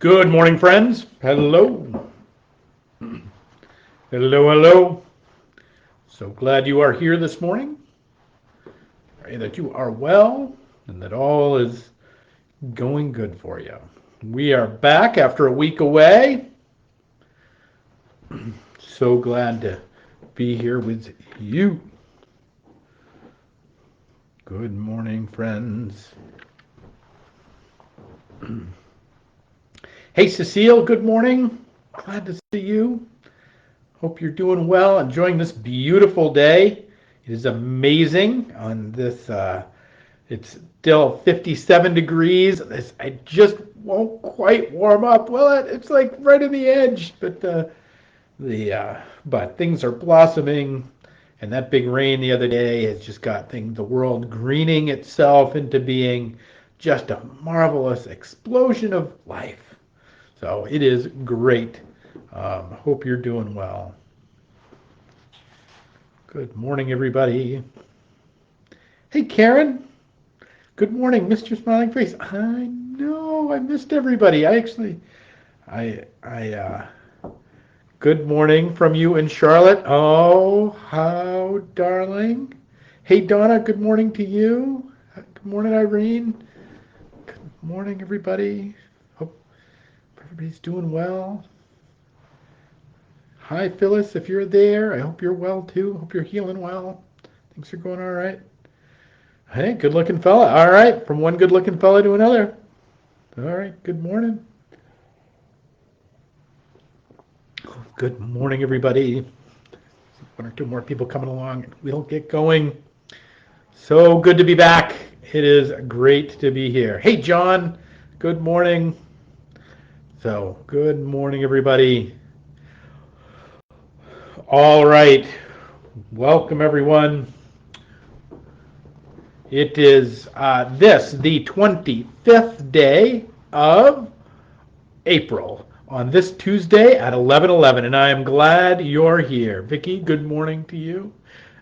Good morning, friends. Hello. Hello, hello. So glad you are here this morning. Pray that you are well and that all is going good for you. We are back after a week away. So glad to be here with you. Good morning, friends. Hey, Cecile, good morning. Glad to see you. Hope you're doing well, enjoying this beautiful day. It is amazing on this, it's still 57 degrees. I just won't quite warm up. Well, it's like right on the edge, but things are blossoming, and that big rain the other day has just got the world greening itself into being just a marvelous explosion of life. So it is great. Hope you're doing well. Good morning, everybody. Hey, Karen. Good morning, Mr. Smiling Face. I know I missed everybody. Good morning from you in Charlotte. Oh, how darling. Hey, Donna, good morning to you. Good morning, Irene. Good morning, everybody. Hope everybody's doing well. Hi, Phyllis, if you're there. I hope you're well, too. Hope you're healing well. Things are going all right. Hey, good-looking fella. All right, from one good-looking fella to another. All right, good morning. Good morning, everybody. One or two more people coming along, and we'll get going. So good to be back. It is great to be here. Hey, John, good morning. So, good morning, everybody. All right, welcome, everyone. It is the 25th day of April on this Tuesday at 11:11, and I am glad you're here. Vicki, good morning to you.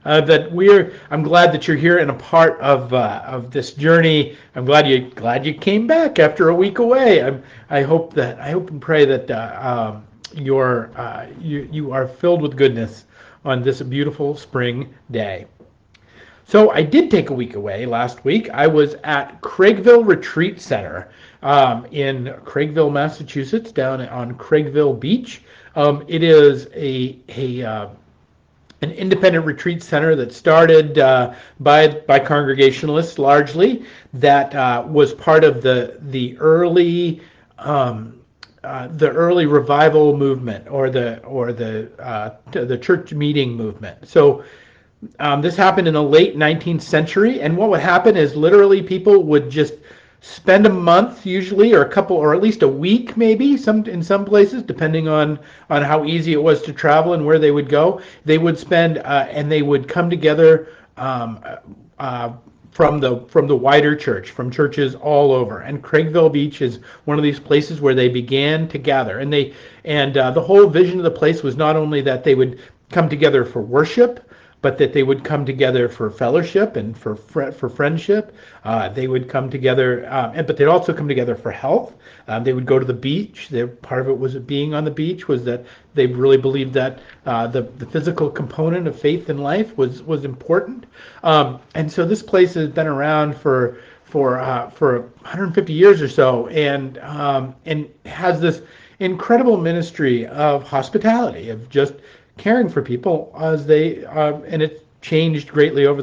I'm glad that you're here and a part of this journey. I'm glad you came back after a week away. I hope and pray that you are filled with goodness on this beautiful spring day. So I did take a week away last week. I was at Craigville Retreat Center in Craigville, Massachusetts, down on Craigville Beach. It is an independent retreat center that started by Congregationalists largely. That was part of the early revival movement or the church meeting movement. So. This happened in the late 19th century, and what would happen is literally people would just spend a month usually, or a couple, or at least a week maybe, in some places, depending on how easy it was to travel and where they would go. They would spend and they would come together from the wider church, from churches all over. And Craigville Beach is one of these places where they began to gather, and the whole vision of the place was not only that they would come together for worship, but that they would come together for fellowship and for friendship. They would come together, but they'd also come together for health. They would go to the beach. Part of it was being on the beach was that they really believed that the physical component of faith and life was important. And so this place has been around for 150 years or so, and has this incredible ministry of hospitality, of just caring for people as they and it's changed greatly over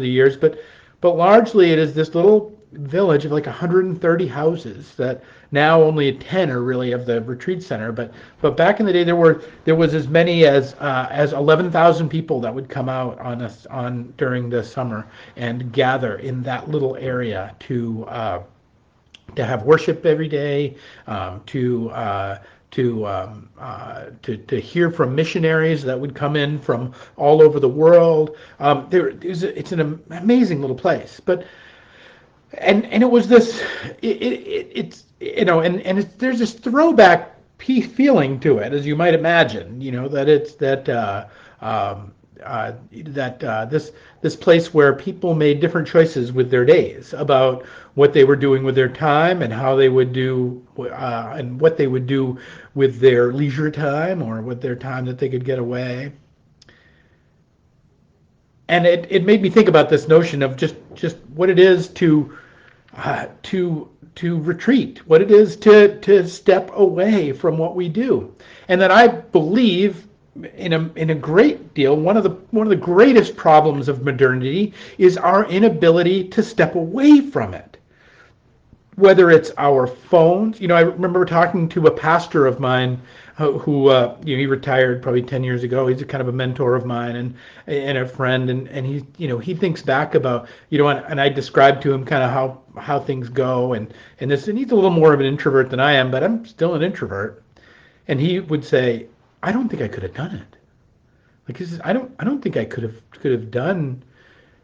the years, but largely it is this little village of like 130 houses that now only 10 are really of the retreat center, but back in the day there was as many as 11,000 people that would come out on during the summer and gather in that little area to have worship every day, to hear from missionaries that would come in from all over the world. It's an amazing little place, and it was this. It's there's this throwback feeling to it, as you might imagine. That it's that this place where people made different choices with their days about what they were doing with their time and how they would do and what they would do with their leisure time or with their time that they could get away. And it made me think about this notion of just what it is to retreat, what it is to step away from what we do, and that I believe in a great deal one of the greatest problems of modernity is our inability to step away from it. Whether it's our phones, I remember talking to a pastor of mine who he retired probably 10 years ago. He's a kind of a mentor of mine and a friend, and he thinks back about, and I described to him kind of how things go and this, and he's a little more of an introvert than I am, but I'm still an introvert. And he would say, I don't think I could have done it. Like, he says, I don't think I could have done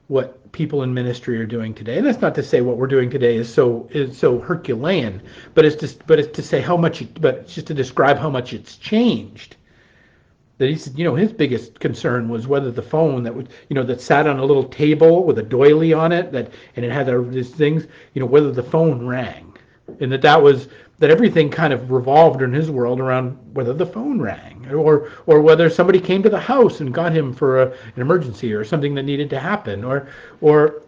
what people in ministry are doing today. And that's not to say what we're doing today is so Herculean, but it's to say how much, but it's just to describe how much it's changed. That he said, his biggest concern was whether the phone that would, that sat on a little table with a doily on it, and it had these things, whether the phone rang, and that everything kind of revolved in his world around whether the phone rang or whether somebody came to the house and got him for an emergency or something that needed to happen, or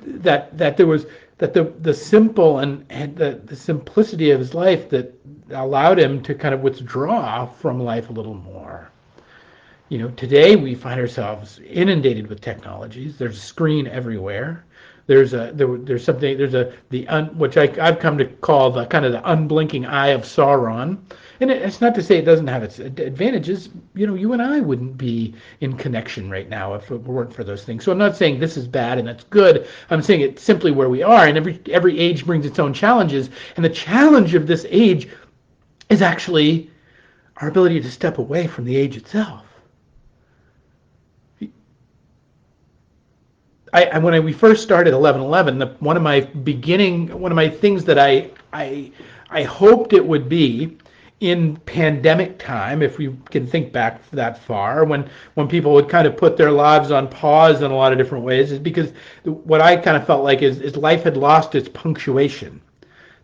that there was that the simple and the simplicity of his life that allowed him to kind of withdraw from life a little more. Today we find ourselves inundated with technologies. There's a screen everywhere. There's which I've come to call the kind of the unblinking eye of Sauron. And it's not to say it doesn't have its advantages. You and I wouldn't be in connection right now if it weren't for those things. So I'm not saying this is bad and that's good. I'm saying it's simply where we are, and every age brings its own challenges. And the challenge of this age is actually our ability to step away from the age itself. When we first started 1111, one of my things that I hoped it would be in pandemic time, if we can think back that far, when people would kind of put their lives on pause in a lot of different ways, is because what I kind of felt like is life had lost its punctuation.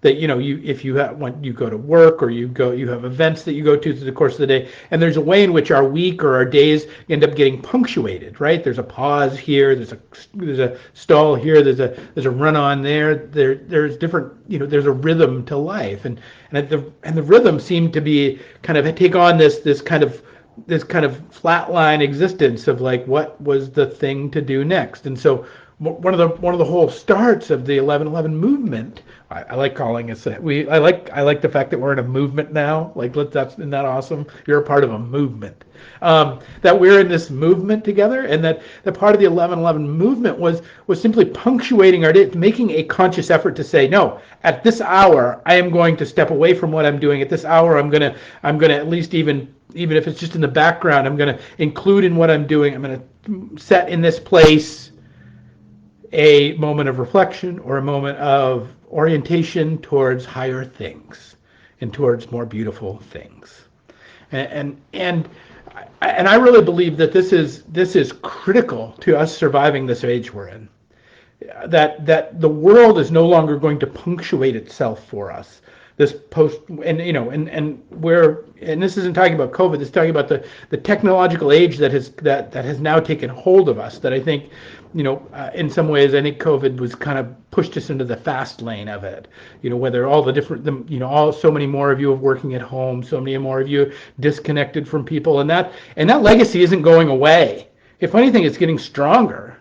That if you when you go to work or you have events that you go to through the course of the day, and there's a way in which our week or our days end up getting punctuated, right? There's a pause here, there's a stall here, there's a run on there's different, there's a rhythm to life, and the rhythm seemed to be kind of take on this kind of flatline existence of like what was the thing to do next. And so one of the whole starts of the 1111 movement, I like calling it. I like the fact that we're in a movement now. Like, isn't that awesome? You're a part of a movement. That we're in this movement together, and that the part of the 1111 movement was simply punctuating our day, making a conscious effort to say, no, at this hour I am going to step away from what I'm doing. At this hour I'm gonna at least even if it's just in the background, I'm gonna include in what I'm doing. I'm gonna set in this place a moment of reflection or a moment of orientation towards higher things and towards more beautiful things. And I really believe that this is critical to us surviving this age we're in. That the world is no longer going to punctuate itself for us. This post, and this isn't talking about COVID. This is talking about the technological age that has now taken hold of us. That I think, in some ways, I think COVID was kind of pushed us into the fast lane of it. Whether all the different, so many more of you are working at home, so many more of you disconnected from people, and that legacy isn't going away. If anything, it's getting stronger.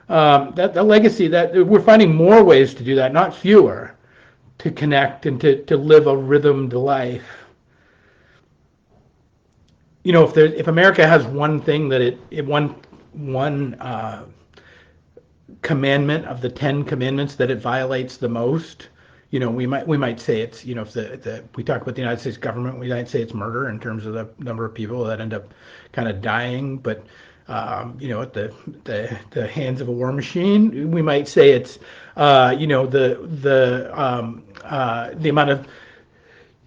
That legacy, that we're finding more ways to do that, not fewer, to connect and to live a rhythmed life. If America has one thing that one commandment of the 10 commandments that it violates the most, we might say it's, if we talk about the United States government, we might say it's murder in terms of the number of people that end up kind of dying, but at the hands of a war machine. We might say it's the amount of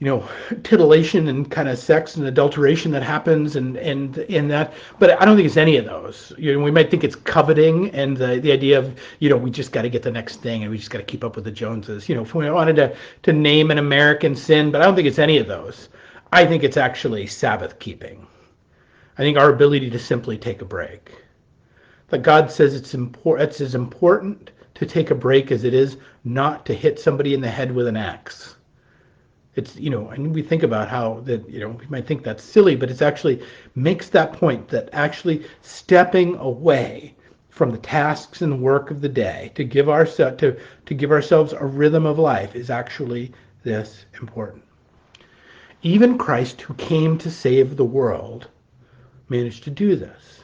titillation and kind of sex and adulteration that happens and in that. But I don't think it's any of those. We might think it's coveting and the idea of, we just got to get the next thing and we just got to keep up with the Joneses. If we wanted to name an American sin, but I don't think it's any of those. I think it's actually Sabbath keeping. I think our ability to simply take a break. That God says it's as important to take a break as it is not to hit somebody in the head with an axe. It's, and we think about how that, we might think that's silly, but it's actually makes that point that actually stepping away from the tasks and the work of the day to give ourselves a rhythm of life is actually this important. Even Christ, who came to save the world, managed to do this.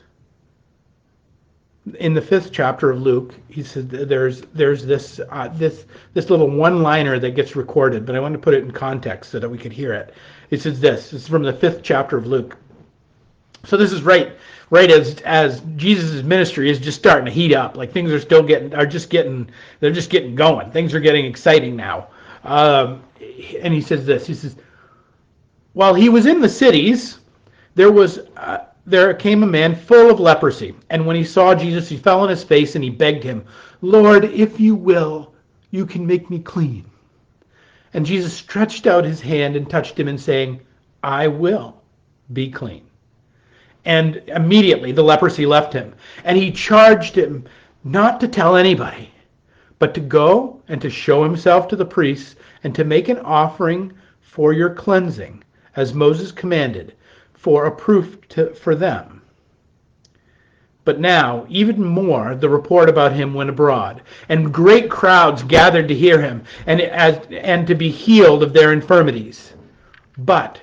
In the 5th chapter of Luke, he said there's this little one-liner that gets recorded, but I want to put it in context so that we could hear it. It says this. It's from the 5th chapter of Luke. So this is right as Jesus' ministry is just starting to heat up. Like things are just getting going. Things are getting exciting now. And he says this. He says, while he was in the cities, there came a man full of leprosy, and when he saw Jesus, he fell on his face and he begged him, Lord, if you will, you can make me clean. And Jesus stretched out his hand and touched him and saying, I will be clean. And immediately the leprosy left him, and he charged him not to tell anybody, but to go and to show himself to the priests and to make an offering for your cleansing, as Moses commanded, for a proof for them. But now, even more, the report about him went abroad, and great crowds gathered to hear him and to be healed of their infirmities. But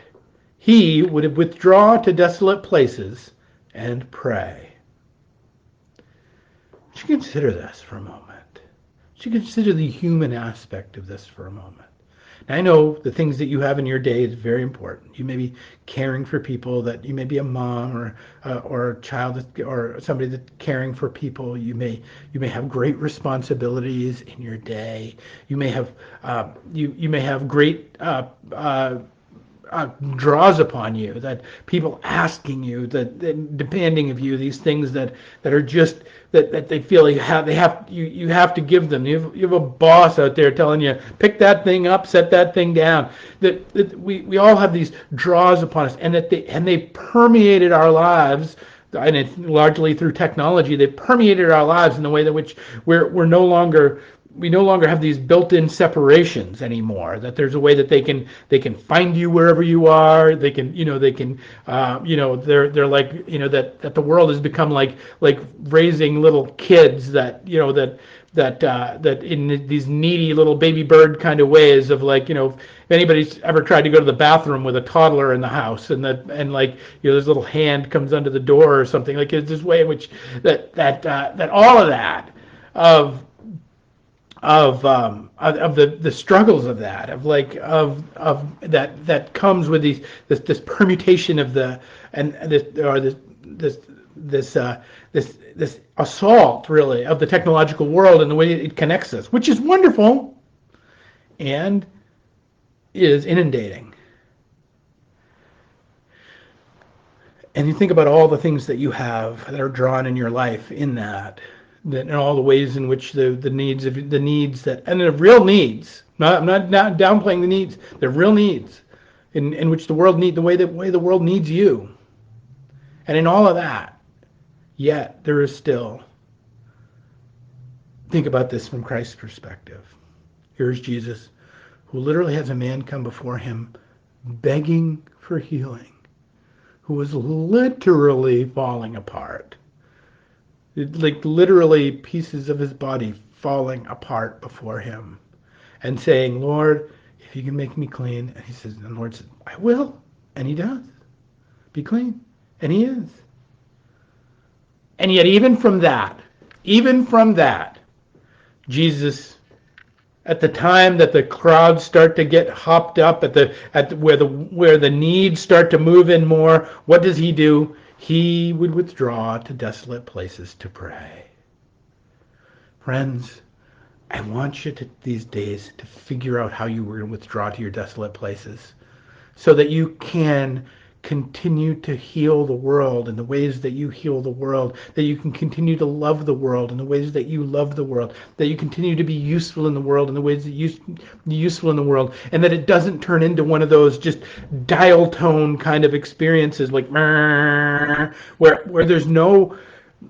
he would withdraw to desolate places and pray. Would you consider this for a moment? Would you consider the human aspect of this for a moment? I know the things that you have in your day is very important. You may be caring for people, that you may be a mom or a child or somebody that's caring for people. You may have great responsibilities in your day. You may have you may have great draws upon you, that people asking you, that demanding of you, these things that are just that they feel you have to give them. You have a boss out there telling you, pick that thing up, set that thing down. That we all have these draws upon us, and they permeated our lives. And it's largely through technology. They permeated our lives in the way that which we no longer have these built-in separations anymore. That there's a way that they can find you wherever you are. They're like, that the world has become like raising little kids that in these needy little baby bird kind of ways of like, if anybody's ever tried to go to the bathroom with a toddler in the house and this little hand comes under the door or something, like it's this way in which that all of that of the struggles of that, of that comes with this permutation of this assault, really, of the technological world and the way it connects us, which is wonderful and is inundating. And you think about all the things that you have that are drawn in your life in that and all the ways in which the needs that, and the real needs. I'm not downplaying the needs. They're real needs in which the world the way the world needs you. And in all of that, yet there is still. Think about this from Christ's perspective. Here's Jesus, who literally has a man come before him begging for healing, who was literally falling apart. Like literally pieces of his body falling apart before him and saying, Lord, if you can make me clean. And he says, and the Lord says, I will. And he does. Be clean. And he is. And yet even from that, Jesus, at the time that the crowds start to get hopped up, where the needs start to move in more, what does he do? He would withdraw to desolate places to pray. Friends, I want you these days to figure out how you were going to withdraw to your desolate places. so that you can continue to heal the world in the ways that you heal the world, that you can continue to love the world in the ways that you love the world, that you continue to be useful in the world in the ways that you're useful in the world, and that it doesn't turn into one of those just dial tone kind of experiences like where there's no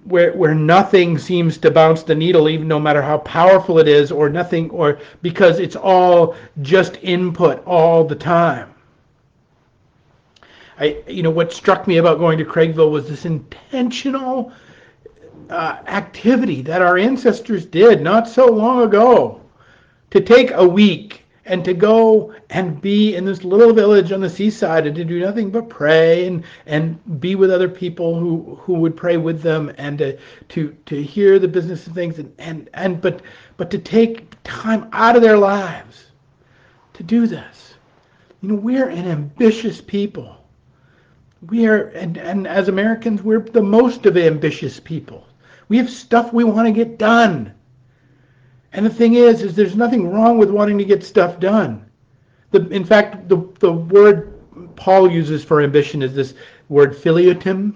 where nothing seems to bounce the needle, even no matter how powerful it is, or nothing, or because it's all just input all the time. What struck me about going to Craigville was this intentional activity that our ancestors did not so long ago, to take a week and to go and be in this little village on the seaside and to do nothing but pray and be with other people who would pray with them, and to hear the business of things, but to take time out of their lives to do this. We're an ambitious people. We are, and as Americans, we're the most of ambitious people. We have stuff we want to get done. And the thing is there's nothing wrong with wanting to get stuff done. In fact, the word Paul uses for ambition is this word philiotem,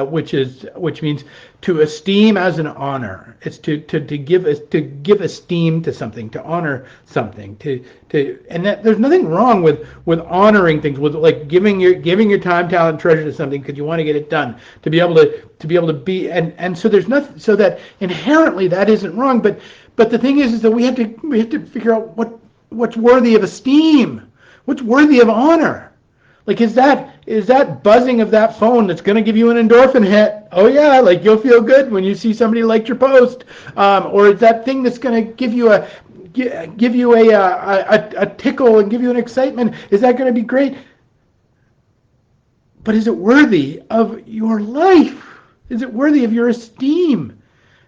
which means to esteem as an honor. It's to give esteem to something, to honor something, and that there's nothing wrong with honoring things, with like giving your time, talent, treasure to something because you want to get it done, to be able to be, and so there's nothing, so that inherently that isn't wrong, but the thing is that we have to figure out what's worthy of esteem, what's worthy of honor. Like, is that buzzing of that phone that's going to give you an endorphin hit? Oh yeah, like you'll feel good when you see somebody liked your post, or is that thing that's going to give you a tickle and give you an excitement? Is that going to be great? But is it worthy of your life? Is it worthy of your esteem?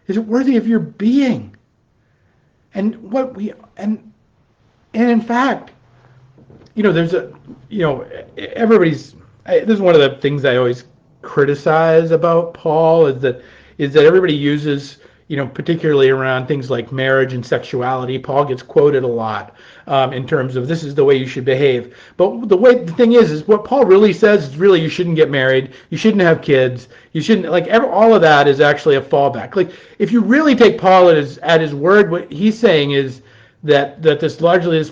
Is it worthy of your being? And in fact, there's everybody's. This is one of the things I always criticize about Paul is that everybody uses, particularly around things like marriage and sexuality. Paul gets quoted a lot in terms of this is the way you should behave. But the thing is what Paul really says is really you shouldn't get married, you shouldn't have kids, you shouldn't all of that is actually a fallback. Like if you really take Paul at his word, what he's saying is that this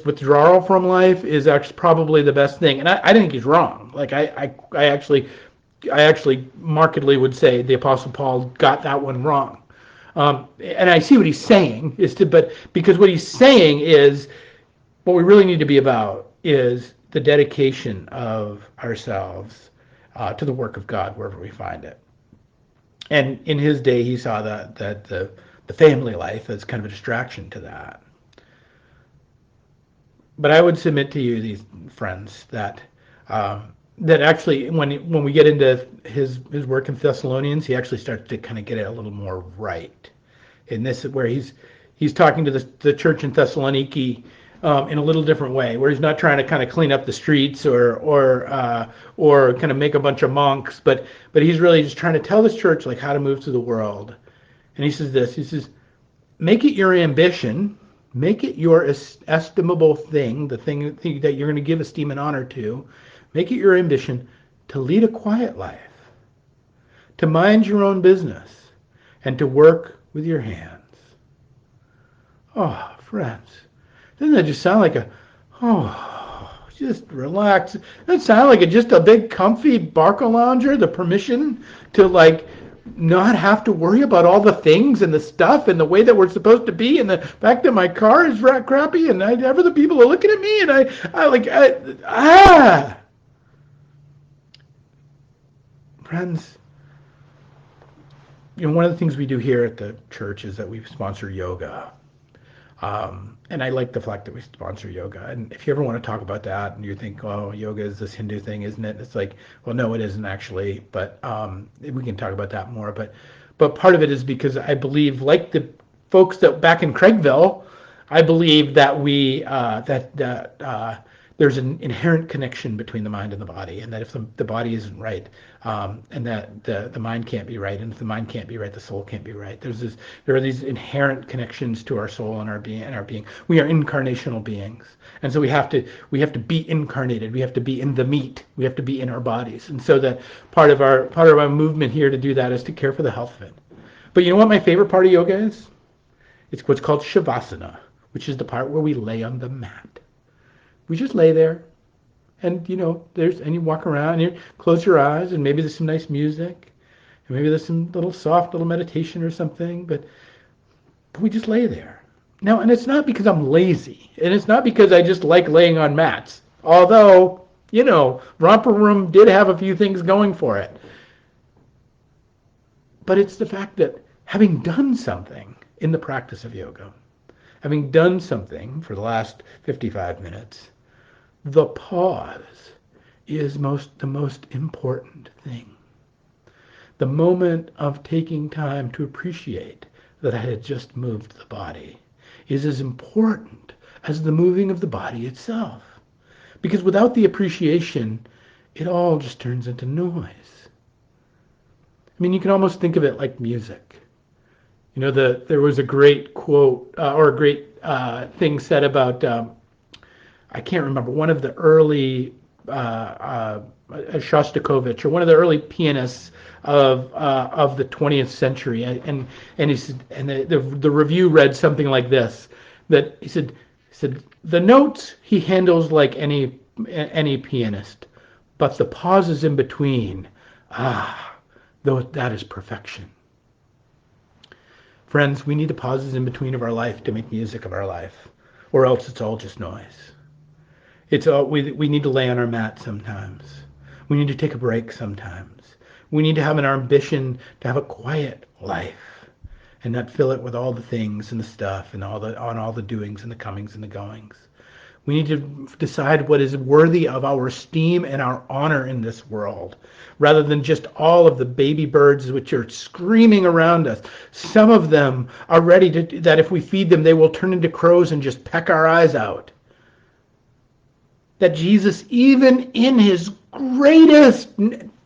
withdrawal from life is actually probably the best thing, and I think he's wrong. Like I actually markedly would say the Apostle Paul got that one wrong, and I see what he's saying because what he's saying is what we really need to be about is the dedication of ourselves to the work of God wherever we find it. And in his day, he saw that the family life as kind of a distraction to that. But I would submit to you, these friends, that actually, when we get into his work in Thessalonians, he actually starts to kind of get it a little more right. And this is where he's talking to the church in Thessaloniki in a little different way, where he's not trying to kind of clean up the streets or kind of make a bunch of monks, but he's really just trying to tell this church like how to move through the world. And he says, make it your ambition. Make it your estimable thing, the thing that you're going to give esteem and honor to. Make it your ambition to lead a quiet life, to mind your own business, and to work with your hands. Oh, friends, doesn't that just sound like just relax? Doesn't that sound like just a big comfy Barca lounger, the permission to not have to worry about all the things and the stuff and the way that we're supposed to be, and the fact that my car is crappy and the people are looking at me and friends, one of the things we do here at the church is that we sponsor yoga. And I like the fact that we sponsor yoga. And if you ever want to talk about that and you think, oh, yoga is this Hindu thing, isn't it? It's like, well, no, it isn't actually. But we can talk about that more. But part of it is because I believe, like the folks that back in Craigville, I believe that there's an inherent connection between the mind and the body, and that if the body isn't right, and that the mind can't be right, and if the mind can't be right, the soul can't be right. There are these inherent connections to our soul and our being. We are incarnational beings, and so we have to be incarnated. We have to be in the meat. We have to be in our bodies, and so that part of our movement here to do that is to care for the health of it. But you know what my favorite part of yoga is? It's what's called shavasana, which is the part where we lay on the mat. We just lay there, and and you walk around, and you close your eyes, and maybe there's some nice music, and maybe there's some soft little meditation or something, but we just lay there. Now, and it's not because I'm lazy, and it's not because I just like laying on mats, although, Romper Room did have a few things going for it. But it's the fact that having done something in the practice of yoga, having done something for the last 55 minutes, the pause is the most important thing. The moment of taking time to appreciate that I had just moved the body is as important as the moving of the body itself. Because without the appreciation, it all just turns into noise. I mean, you can almost think of it like music. There was a great quote or a great thing said about I can't remember, one of the early Shostakovich, or one of the early pianists of the 20th century, and he said, and the review read something like this, that he said the notes he handles like any pianist, but the pauses in between, that is perfection. Friends, we need the pauses in between of our life to make music of our life, or else it's all just noise. We need to lay on our mat sometimes. We need to take a break sometimes. We need to have an ambition to have a quiet life and not fill it with all the things and the stuff and all the doings and the comings and the goings. We need to decide what is worthy of our esteem and our honor in this world, rather than just all of the baby birds which are screaming around us. Some of them are ready that if we feed them, they will turn into crows and just peck our eyes out. That Jesus, even in his greatest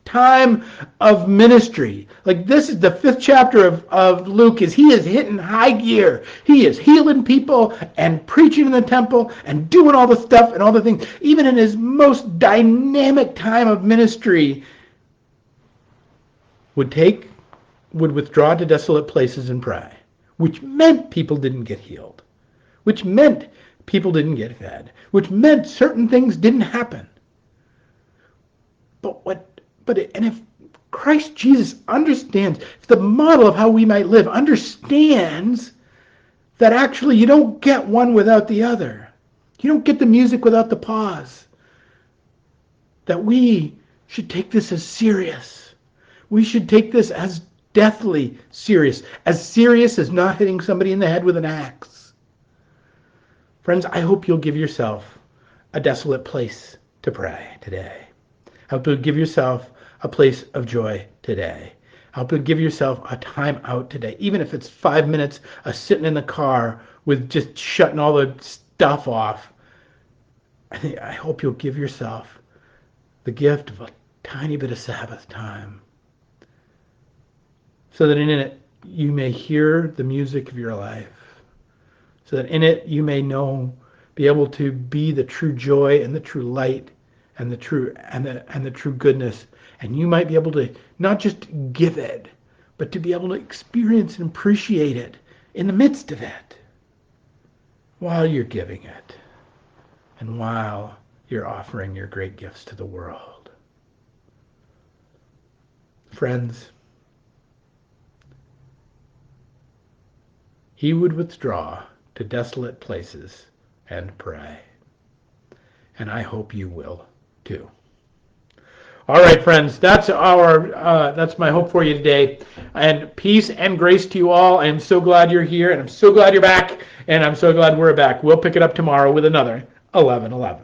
time of ministry, like this is the 5th chapter of Luke, he is hitting high gear. He is healing people and preaching in the temple and doing all the stuff and all the things. Even in his most dynamic time of ministry, would withdraw to desolate places and pray, which meant people didn't get healed, which meant people didn't get fed, which meant certain things didn't happen. And if Christ Jesus understands, if the model of how we might live understands that actually you don't get one without the other, you don't get the music without the pause, that we should take this as serious. We should take this as deathly serious as not hitting somebody in the head with an axe. Friends, I hope you'll give yourself a desolate place to pray today. I hope you'll give yourself a place of joy today. I hope you'll give yourself a time out today, even if it's 5 minutes of sitting in the car with just shutting all the stuff off. I hope you'll give yourself the gift of a tiny bit of Sabbath time, so that in it you may hear the music of your life, so that in it you may be able to be the true joy and the true light and the true goodness, and you might be able to not just give it, but to be able to experience and appreciate it in the midst of it, while you're giving it, and while you're offering your great gifts to the world. Friends, he would withdraw to desolate places and pray. And I hope you will too. All right, friends, that's my hope for you today. And peace and grace to you all. I am so glad you're here, and I'm so glad you're back, and I'm so glad we're back. We'll pick it up tomorrow with another 11:11.